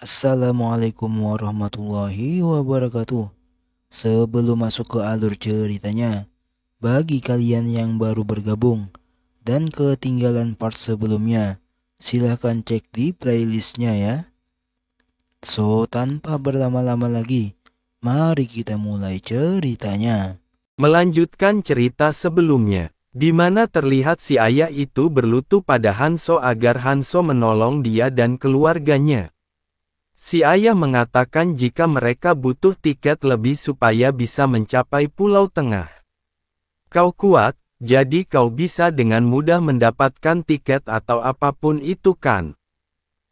Assalamualaikum warahmatullahi wabarakatuh. Sebelum masuk ke alur ceritanya, bagi kalian yang baru bergabung dan ketinggalan part sebelumnya, silahkan cek di playlistnya ya. So, tanpa berlama-lama lagi, mari kita mulai ceritanya. Melanjutkan cerita sebelumnya, di mana terlihat si ayah itu berlutut pada Hanso agar Hanso menolong dia dan keluarganya. Si ayah mengatakan jika mereka butuh tiket lebih supaya bisa mencapai Pulau Tengah. Kau kuat, jadi kau bisa dengan mudah mendapatkan tiket atau apapun itu kan?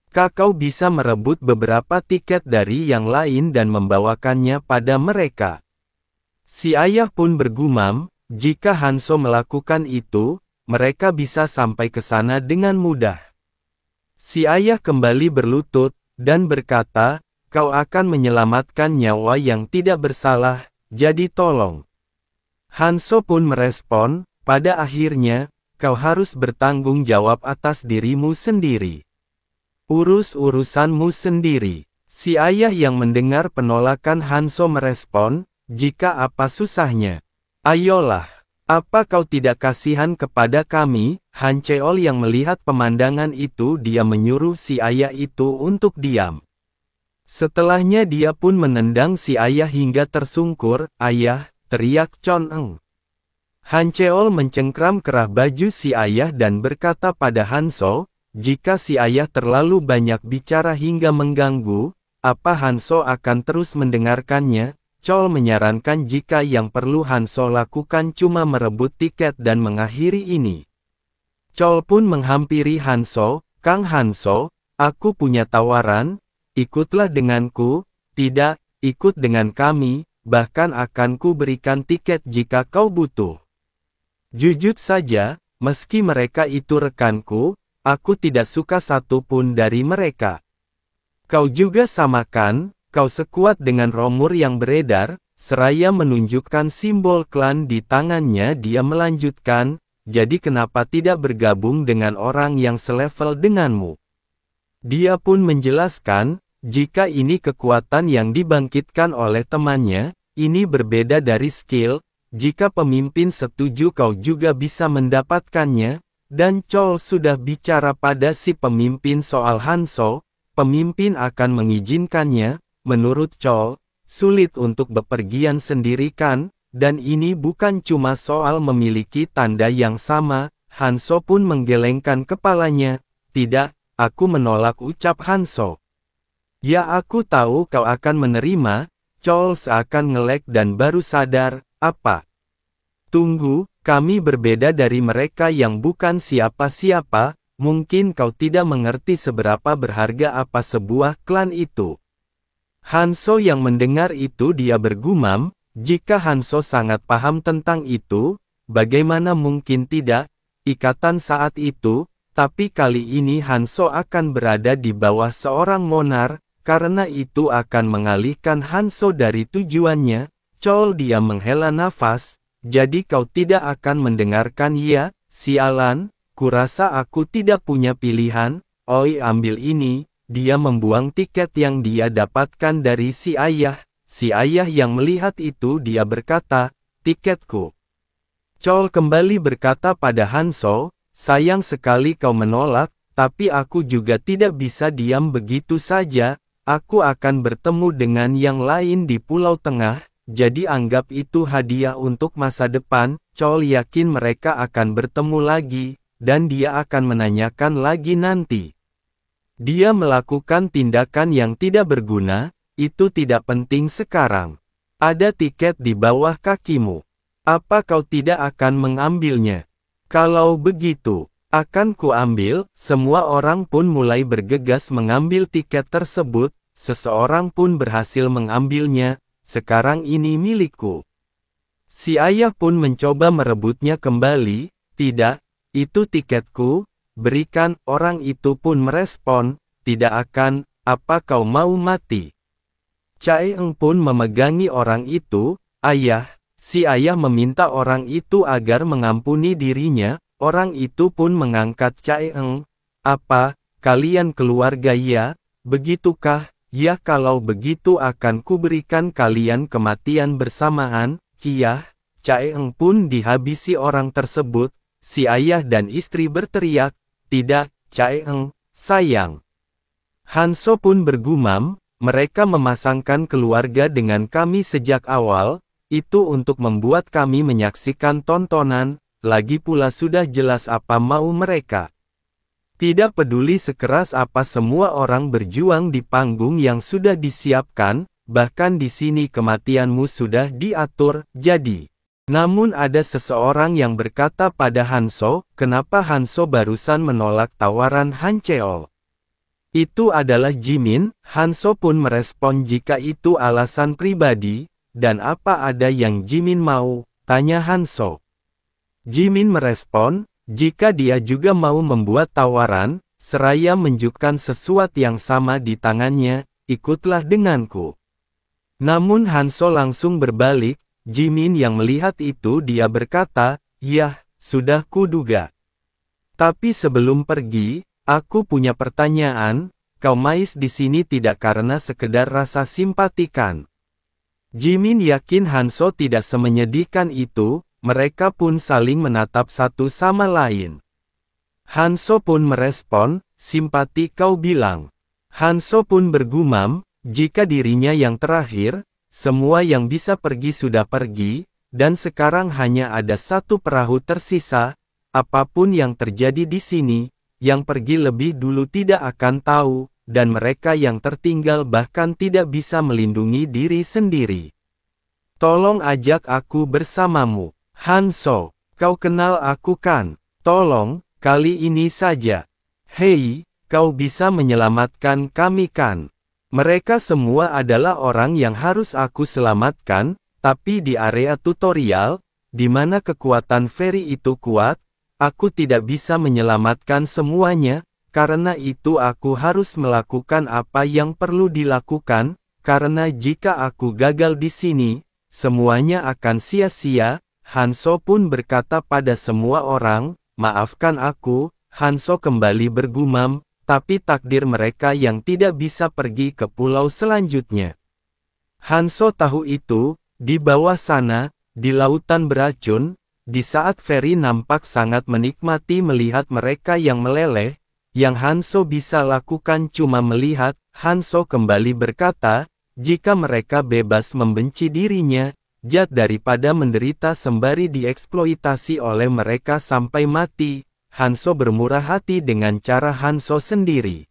Kau bisa merebut beberapa tiket dari yang lain dan membawakannya pada mereka. Si ayah pun bergumam, jika Hanso melakukan itu, mereka bisa sampai ke sana dengan mudah. Si ayah kembali berlutut, dan berkata, kau akan menyelamatkan nyawa yang tidak bersalah, jadi tolong. Hanso pun merespon, pada akhirnya, kau harus bertanggung jawab atas dirimu sendiri. Urus urusanmu sendiri. Si ayah yang mendengar penolakan Hanso merespon, jika apa susahnya? Ayolah, apa kau tidak kasihan kepada kami? Han Cheol yang melihat pemandangan itu dia menyuruh si ayah itu untuk diam. Setelahnya dia pun menendang si ayah hingga tersungkur, ayah, teriak Chon Eng. Han Cheol mencengkram kerah baju si ayah dan berkata pada Hanso, jika si ayah terlalu banyak bicara hingga mengganggu, apa Hanso akan terus mendengarkannya? Chol menyarankan jika yang perlu Hanso lakukan cuma merebut tiket dan mengakhiri ini. Chol pun menghampiri Hanso, Kang Hanso, aku punya tawaran, ikutlah denganku, tidak, ikut dengan kami, bahkan akan ku berikan tiket jika kau butuh. Jujur saja, meski mereka itu rekanku, aku tidak suka satu pun dari mereka. Kau juga sama kan? Kau sekuat dengan romur yang beredar, seraya menunjukkan simbol klan di tangannya. Dia melanjutkan, jadi kenapa tidak bergabung dengan orang yang selevel denganmu? Dia pun menjelaskan, jika ini kekuatan yang dibangkitkan oleh temannya, ini berbeda dari skill, jika pemimpin setuju kau juga bisa mendapatkannya, dan Chol sudah bicara pada si pemimpin soal Hanso, pemimpin akan mengizinkannya. Menurut Chol, sulit untuk bepergian sendiri kan, dan ini bukan cuma soal memiliki tanda yang sama. Hanso pun menggelengkan kepalanya. Tidak, aku menolak, ucap Hanso. Ya aku tahu kau akan menerima. Chol seakan ngelek dan baru sadar, apa? Tunggu, kami berbeda dari mereka yang bukan siapa-siapa, mungkin kau tidak mengerti seberapa berharga apa sebuah klan itu. Hanso yang mendengar itu dia bergumam, jika Hanso sangat paham tentang itu, bagaimana mungkin tidak, ikatan saat itu, tapi kali ini Hanso akan berada di bawah seorang monar, karena itu akan mengalihkan Hanso dari tujuannya. Chol dia menghela nafas, jadi kau tidak akan mendengarkan ya, sialan, kurasa aku tidak punya pilihan, oi ambil ini. Dia membuang tiket yang dia dapatkan dari si ayah. Si ayah yang melihat itu dia berkata, tiketku. Chol kembali berkata pada Hanso, sayang sekali kau menolak, tapi aku juga tidak bisa diam begitu saja, aku akan bertemu dengan yang lain di Pulau Tengah, jadi anggap itu hadiah untuk masa depan. Chol yakin mereka akan bertemu lagi, dan dia akan menanyakan lagi nanti. Dia melakukan tindakan yang tidak berguna, itu tidak penting sekarang. Ada tiket di bawah kakimu. Apa kau tidak akan mengambilnya? Kalau begitu, akan kuambil. Semua orang pun mulai bergegas mengambil tiket tersebut, seseorang pun berhasil mengambilnya, sekarang ini milikku. Si ayah pun mencoba merebutnya kembali, tidak, itu tiketku. Berikan, orang itu pun merespon, tidak akan, apa kau mau mati? Chae Eng pun memegangi orang itu, ayah, si ayah meminta orang itu agar mengampuni dirinya, orang itu pun mengangkat Chae Eng, apa, kalian keluarga ya, begitukah? "Ya, kalau begitu akan kuberikan kalian kematian bersamaan." Kiyah, Caeng pun dihabisi orang tersebut. Si ayah dan istri berteriak, "Tidak, Caeng, sayang." Hanso pun bergumam, "Mereka memasangkan keluarga dengan kami sejak awal, itu untuk membuat kami menyaksikan tontonan, lagi pula sudah jelas apa mau mereka. Tidak peduli sekeras apa semua orang berjuang di panggung yang sudah disiapkan, bahkan di sini kematianmu sudah diatur, jadi." Namun ada seseorang yang berkata pada Hanso, "Kenapa Hanso barusan menolak tawaran Hancheol?" Itu adalah Jimin. Hanso pun merespon, "Jika itu alasan pribadi, dan apa ada yang Jimin mau?" tanya Hanso. Jimin merespon, "Jika dia juga mau membuat tawaran, seraya menunjukkan sesuatu yang sama di tangannya, ikutlah denganku." Namun Hanso langsung berbalik. Jimin yang melihat itu dia berkata, "Yah, sudah kuduga. Tapi sebelum pergi, aku punya pertanyaan, kau mais di sini tidak karena sekedar rasa simpatikan?" Jimin yakin Hanso tidak semenyedihkan itu. Mereka pun saling menatap satu sama lain. Hanso pun merespon, "Simpati kau bilang?" Hanso pun bergumam, jika dirinya yang terakhir, semua yang bisa pergi sudah pergi, dan sekarang hanya ada satu perahu tersisa. Apapun yang terjadi di sini, yang pergi lebih dulu tidak akan tahu, dan mereka yang tertinggal bahkan tidak bisa melindungi diri sendiri. Tolong ajak aku bersamamu. Hanso, kau kenal aku kan? Tolong, kali ini saja. Hei, kau bisa menyelamatkan kami kan? Mereka semua adalah orang yang harus aku selamatkan, tapi di area tutorial, di mana kekuatan Fairy itu kuat, aku tidak bisa menyelamatkan semuanya, karena itu aku harus melakukan apa yang perlu dilakukan, karena jika aku gagal di sini, semuanya akan sia-sia. Hanso pun berkata pada semua orang, "Maafkan aku." Hanso kembali bergumam, "Tapi takdir mereka yang tidak bisa pergi ke pulau selanjutnya." Hanso tahu itu, di bawah sana, di lautan beracun, di saat Fairy nampak sangat menikmati melihat mereka yang meleleh, yang Hanso bisa lakukan cuma melihat. Hanso kembali berkata, "Jika mereka bebas membenci dirinya, daripada menderita sembari dieksploitasi oleh mereka sampai mati." Hanso bermurah hati dengan cara Hanso sendiri.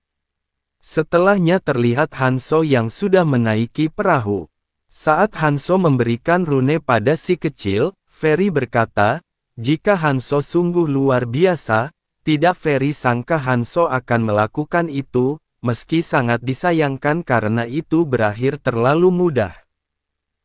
Setelahnya terlihat Hanso yang sudah menaiki perahu. Saat Hanso memberikan rune pada si kecil, Fairy berkata, "Jika Hanso sungguh luar biasa." Tidak Fairy sangka Hanso akan melakukan itu, meski sangat disayangkan karena itu berakhir terlalu mudah.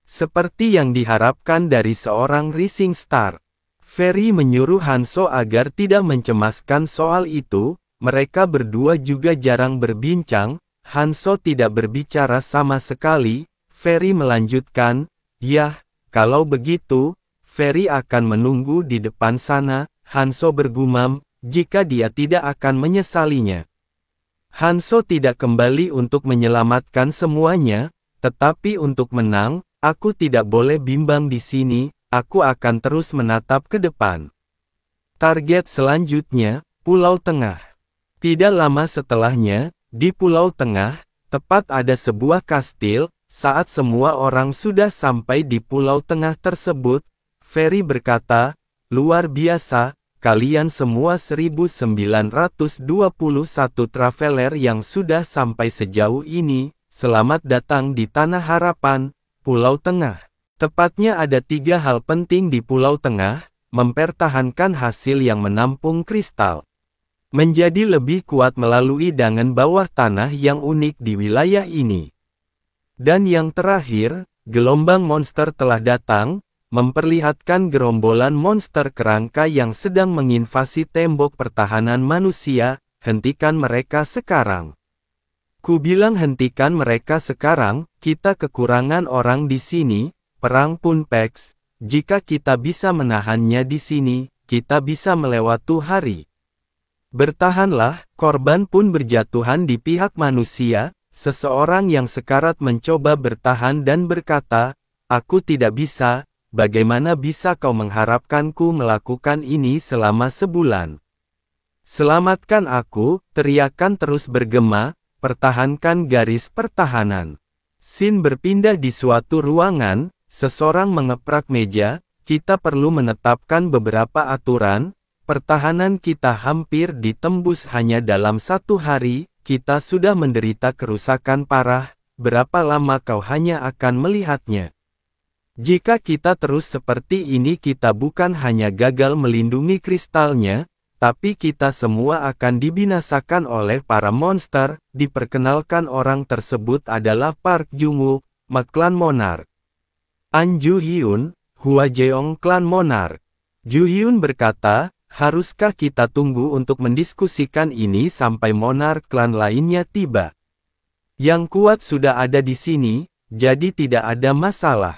Seperti yang diharapkan dari seorang rising star. Fairy menyuruh Hanso agar tidak mencemaskan soal itu. Mereka berdua juga jarang berbincang. Hanso tidak berbicara sama sekali. Fairy melanjutkan, "Yah, kalau begitu, Fairy akan menunggu di depan sana." Hanso bergumam, jika dia tidak akan menyesalinya. Hanso tidak kembali untuk menyelamatkan semuanya, tetapi untuk menang. "Aku tidak boleh bimbang di sini, aku akan terus menatap ke depan." Target selanjutnya, Pulau Tengah. Tidak lama setelahnya, di Pulau Tengah, tepat ada sebuah kastil. Saat semua orang sudah sampai di Pulau Tengah tersebut, Fairy berkata, "Luar biasa, kalian semua 1921 traveler yang sudah sampai sejauh ini, selamat datang di Tanah Harapan, Pulau Tengah." Tepatnya ada 3 hal penting di Pulau Tengah: mempertahankan hasil yang menampung kristal, menjadi lebih kuat melalui dangan bawah tanah yang unik di wilayah ini, dan yang terakhir, gelombang monster telah datang, memperlihatkan gerombolan monster kerangka yang sedang menginvasi tembok pertahanan manusia. Hentikan mereka sekarang. Ku bilang hentikan mereka sekarang, kita kekurangan orang di sini, perang pun Pex, jika kita bisa menahannya di sini, kita bisa melewati hari. Bertahanlah, korban pun berjatuhan di pihak manusia, seseorang yang sekarat mencoba bertahan dan berkata, "Aku tidak bisa, bagaimana bisa kau mengharapkanku melakukan ini selama sebulan? Selamatkan aku," teriakan terus bergema, "pertahankan garis pertahanan." Scene berpindah di suatu ruangan, seseorang mengeprak meja, "Kita perlu menetapkan beberapa aturan, pertahanan kita hampir ditembus hanya dalam 1 hari, kita sudah menderita kerusakan parah, berapa lama kau hanya akan melihatnya? Jika kita terus seperti ini kita bukan hanya gagal melindungi kristalnya, tapi kita semua akan dibinasakan oleh para monster." Diperkenalkan orang tersebut adalah Park Jung-wook, Klan Monarch. An Ju-hyun, Hwajeong Klan Monarch. Ju-hyun berkata, "Haruskah kita tunggu untuk mendiskusikan ini sampai monark klan lainnya tiba? Yang kuat sudah ada di sini, jadi tidak ada masalah."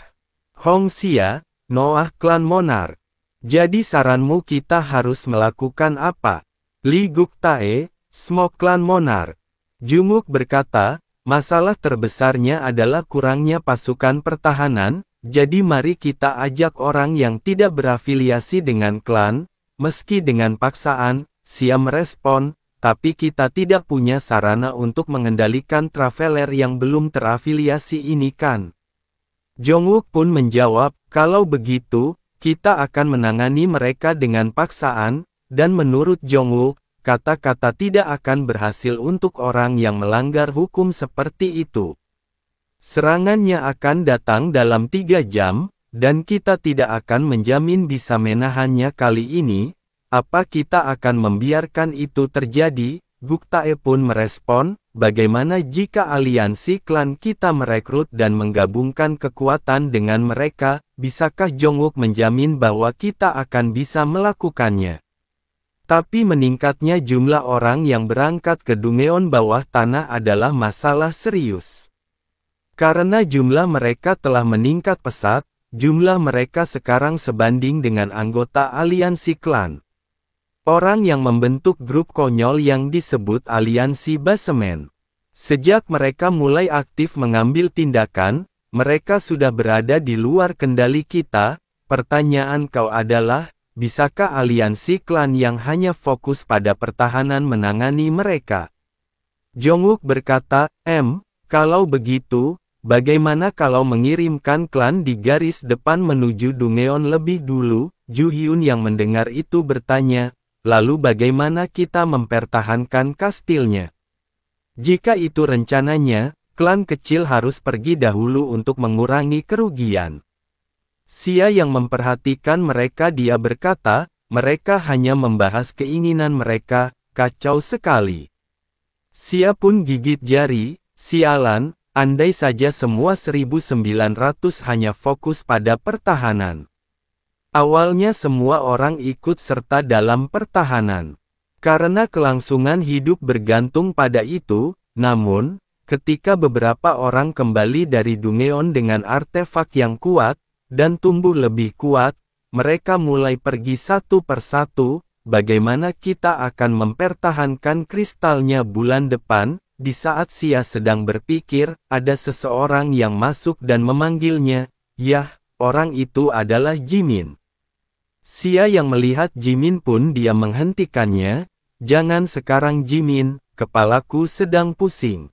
Hong Xia, Noah Klan Monarch. "Jadi saranmu kita harus melakukan apa?" Lee Guk-tae, Smoke Klan Monarch. Jungwook berkata, "Masalah terbesarnya adalah kurangnya pasukan pertahanan, jadi mari kita ajak orang yang tidak berafiliasi dengan klan, meski dengan paksaan." Xia merespon, "Tapi kita tidak punya sarana untuk mengendalikan traveler yang belum terafiliasi ini kan?" Jungwook pun menjawab, "Kalau begitu, kita akan menangani mereka dengan paksaan," dan menurut Jungwook, kata-kata tidak akan berhasil untuk orang yang melanggar hukum seperti itu. Serangannya akan datang dalam 3 jam, dan kita tidak akan menjamin bisa menahannya kali ini. Apa kita akan membiarkan itu terjadi? Guk-tae pun merespon, "Bagaimana jika aliansi klan kita merekrut dan menggabungkan kekuatan dengan mereka? Bisakah Jungwook menjamin bahwa kita akan bisa melakukannya? Tapi meningkatnya jumlah orang yang berangkat ke Dungeon bawah tanah adalah masalah serius. Karena jumlah mereka telah meningkat pesat, jumlah mereka sekarang sebanding dengan anggota aliansi klan. Orang yang membentuk grup konyol yang disebut aliansi Basement. Sejak mereka mulai aktif mengambil tindakan, mereka sudah berada di luar kendali kita. Pertanyaan kau adalah, bisakah aliansi klan yang hanya fokus pada pertahanan menangani mereka?" Jungwook berkata, Kalau begitu, bagaimana kalau mengirimkan klan di garis depan menuju Dungeon lebih dulu?" Ju-hyun yang mendengar itu bertanya, "Lalu bagaimana kita mempertahankan kastilnya? Jika itu rencananya, klan kecil harus pergi dahulu untuk mengurangi kerugian." Xia yang memperhatikan mereka dia berkata, "Mereka hanya membahas keinginan mereka, kacau sekali." Xia pun gigit jari, "Sialan, andai saja semua 1900 hanya fokus pada pertahanan. Awalnya semua orang ikut serta dalam pertahanan. Karena kelangsungan hidup bergantung pada itu, namun, ketika beberapa orang kembali dari Dungeon dengan artefak yang kuat, dan tumbuh lebih kuat, mereka mulai pergi satu persatu. Bagaimana kita akan mempertahankan kristalnya bulan depan?" Di saat Xia sedang berpikir, ada seseorang yang masuk dan memanggilnya. Yah, orang itu adalah Jimin. Xia yang melihat Jimin pun dia menghentikannya. "Jangan sekarang Jimin, kepalaku sedang pusing."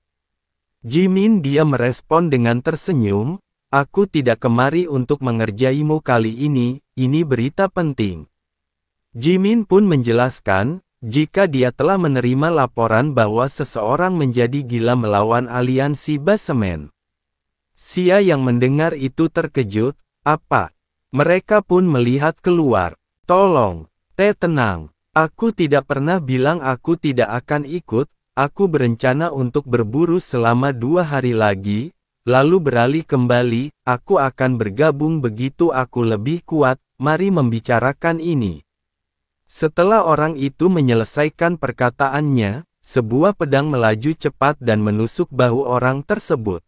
Jimin dia merespon dengan tersenyum, "Aku tidak kemari untuk mengerjaimu kali ini berita penting." Jimin pun menjelaskan, jika dia telah menerima laporan bahwa seseorang menjadi gila melawan aliansi Basement. Xia yang mendengar itu terkejut, "Apa?" Mereka pun melihat keluar. "Tolong, tenang. Aku tidak pernah bilang aku tidak akan ikut, aku berencana untuk berburu selama 2 hari lagi, lalu beralih kembali, aku akan bergabung begitu aku lebih kuat, mari membicarakan ini." Setelah orang itu menyelesaikan perkataannya, sebuah pedang melaju cepat dan menusuk bahu orang tersebut.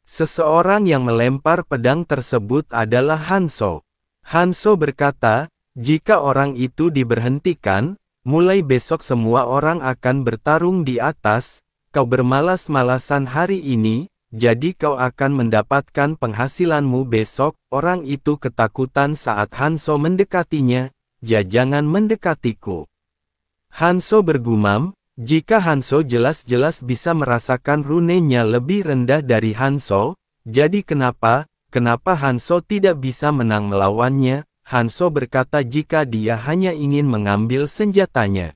Seseorang yang melempar pedang tersebut adalah Hanso. Hanso berkata, "Jika orang itu diberhentikan, mulai besok semua orang akan bertarung di atas, kau bermalas-malasan hari ini, jadi kau akan mendapatkan penghasilanmu besok." Orang itu ketakutan saat Hanso mendekatinya. "Jangan mendekatiku." Hanso bergumam, jika Hanso jelas-jelas bisa merasakan runenya lebih rendah dari Hanso, jadi kenapa Hanso tidak bisa menang melawannya? Hanso berkata jika dia hanya ingin mengambil senjatanya.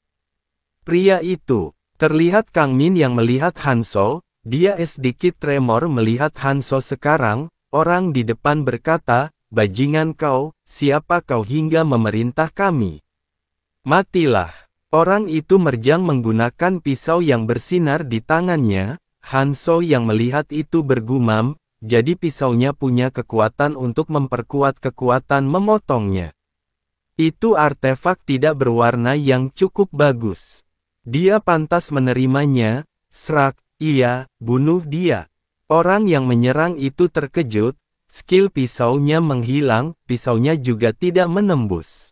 Pria itu, terlihat Kang Min yang melihat Hanso, dia sedikit tremor melihat Hanso sekarang. Orang di depan berkata, "Bajingan kau, siapa kau hingga memerintah kami? Matilah." Orang itu merjang menggunakan pisau yang bersinar di tangannya. Hanso yang melihat itu bergumam, jadi pisaunya punya kekuatan untuk memperkuat kekuatan memotongnya. Itu artefak tidak berwarna yang cukup bagus. Dia pantas menerimanya. Serak, iya, bunuh dia. Orang yang menyerang itu terkejut, skill pisaunya menghilang, pisaunya juga tidak menembus.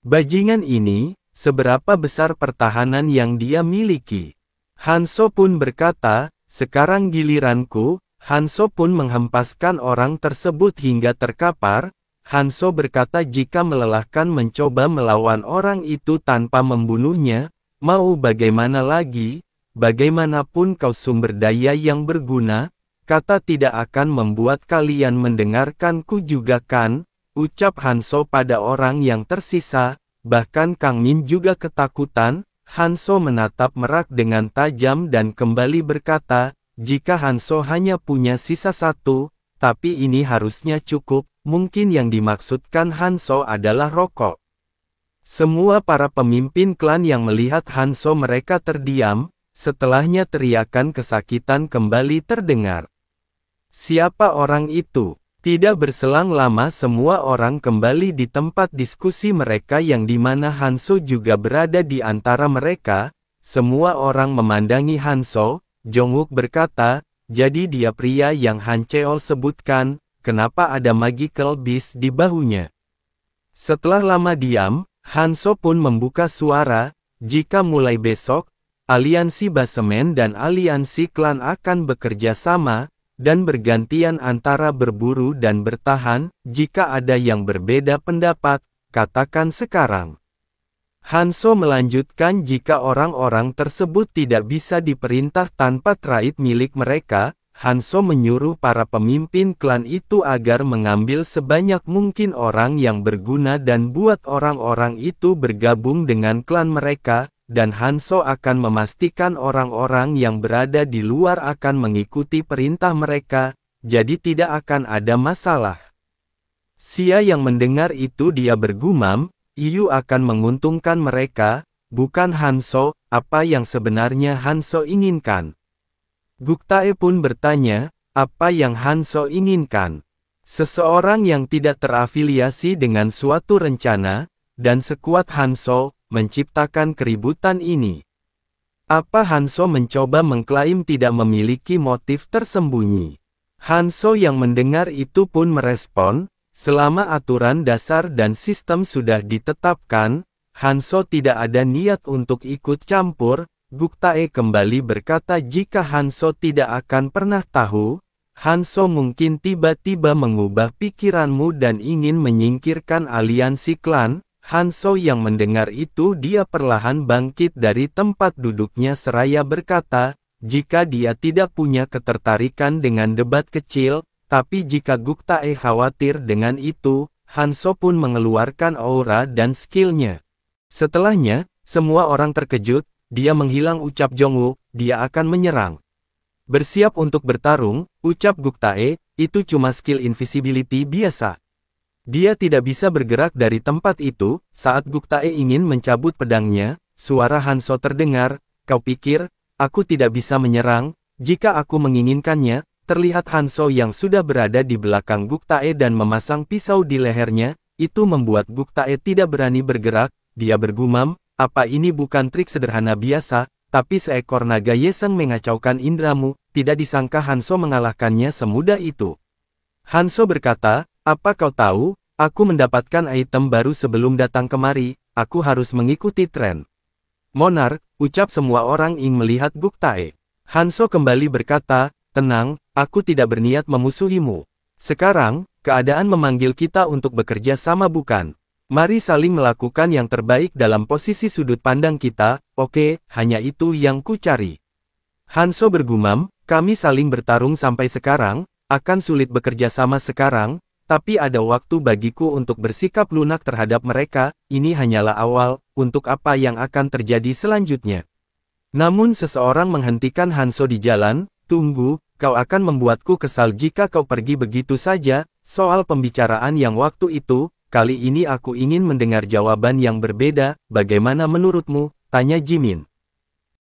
Bajingan ini, seberapa besar pertahanan yang dia miliki? Hanso pun berkata, "Sekarang giliranku." Hanso pun menghempaskan orang tersebut hingga terkapar. Hanso berkata jika melelahkan mencoba melawan orang itu tanpa membunuhnya, mau bagaimana lagi? Bagaimanapun kau sumber daya yang berguna, kata tidak akan membuat kalian mendengarkanku juga kan? Ucap Hanso pada orang yang tersisa. Bahkan Kang Min juga ketakutan. Hanso menatap Merak dengan tajam dan kembali berkata, "Jika Hanso hanya punya sisa satu, tapi ini harusnya cukup." Mungkin yang dimaksudkan Hanso adalah rokok. Semua para pemimpin klan yang melihat Hanso mereka terdiam. Setelahnya teriakan kesakitan kembali terdengar. Siapa orang itu? Tidak berselang lama semua orang kembali di tempat diskusi mereka yang dimana Hanso juga berada di antara mereka. Semua orang memandangi Hanso. Jongwook berkata, "Jadi dia pria yang Han Cheol sebutkan, kenapa ada magical beast di bahunya?" Setelah lama diam, Hanso pun membuka suara, "Jika mulai besok, aliansi Basemen dan aliansi klan akan bekerja sama, dan bergantian antara berburu dan bertahan. Jika ada yang berbeda pendapat, katakan sekarang." Hanso melanjutkan jika orang-orang tersebut tidak bisa diperintah tanpa trait milik mereka, Hanso menyuruh para pemimpin klan itu agar mengambil sebanyak mungkin orang yang berguna dan buat orang-orang itu bergabung dengan klan mereka, dan Hanso akan memastikan orang-orang yang berada di luar akan mengikuti perintah mereka, jadi tidak akan ada masalah. Xia yang mendengar itu dia bergumam, "Iyu akan menguntungkan mereka, bukan Hanso." Apa yang sebenarnya Hanso inginkan? Guktae pun bertanya, apa yang Hanso inginkan? Seseorang yang tidak terafiliasi dengan suatu rencana, dan sekuat Hanso, menciptakan keributan ini. Apa Hanso mencoba mengklaim tidak memiliki motif tersembunyi? Hanso yang mendengar itu pun merespon, selama aturan dasar dan sistem sudah ditetapkan, Hanso tidak ada niat untuk ikut campur. Guktae kembali berkata jika Hanso tidak akan pernah tahu, Hanso mungkin tiba-tiba mengubah pikiranmu dan ingin menyingkirkan aliansi klan. Hanso yang mendengar itu dia perlahan bangkit dari tempat duduknya seraya berkata, jika dia tidak punya ketertarikan dengan debat kecil, tapi jika Guktae khawatir dengan itu, Hanso pun mengeluarkan aura dan skillnya. Setelahnya, semua orang terkejut, dia menghilang ucap Jongwook, dia akan menyerang. Bersiap untuk bertarung, ucap Guktae, itu cuma skill invisibility biasa. Dia tidak bisa bergerak dari tempat itu. Saat Guktae ingin mencabut pedangnya, suara Hanso terdengar, "Kau pikir, aku tidak bisa menyerang? Jika aku menginginkannya." Terlihat Hanso yang sudah berada di belakang Guktae dan memasang pisau di lehernya, itu membuat Guktae tidak berani bergerak. Dia bergumam, apa ini bukan trik sederhana biasa, tapi seekor naga Yeseng mengacaukan indramu. Tidak disangka Hanso mengalahkannya semudah itu. Hanso berkata, apa kau tahu, aku mendapatkan item baru sebelum datang kemari, aku harus mengikuti tren. Monark, ucap semua orang ingin melihat Guktae. Hanso kembali berkata, tenang, aku tidak berniat memusuhimu. Sekarang, keadaan memanggil kita untuk bekerja sama bukan? Mari saling melakukan yang terbaik dalam posisi sudut pandang kita, oke, hanya itu yang ku cari. Hanso bergumam, kami saling bertarung sampai sekarang, akan sulit bekerja sama sekarang, tapi ada waktu bagiku untuk bersikap lunak terhadap mereka, ini hanyalah awal, untuk apa yang akan terjadi selanjutnya. Namun seseorang menghentikan Hanso di jalan, tunggu, kau akan membuatku kesal jika kau pergi begitu saja, soal pembicaraan yang waktu itu, kali ini aku ingin mendengar jawaban yang berbeda, bagaimana menurutmu, tanya Jimin.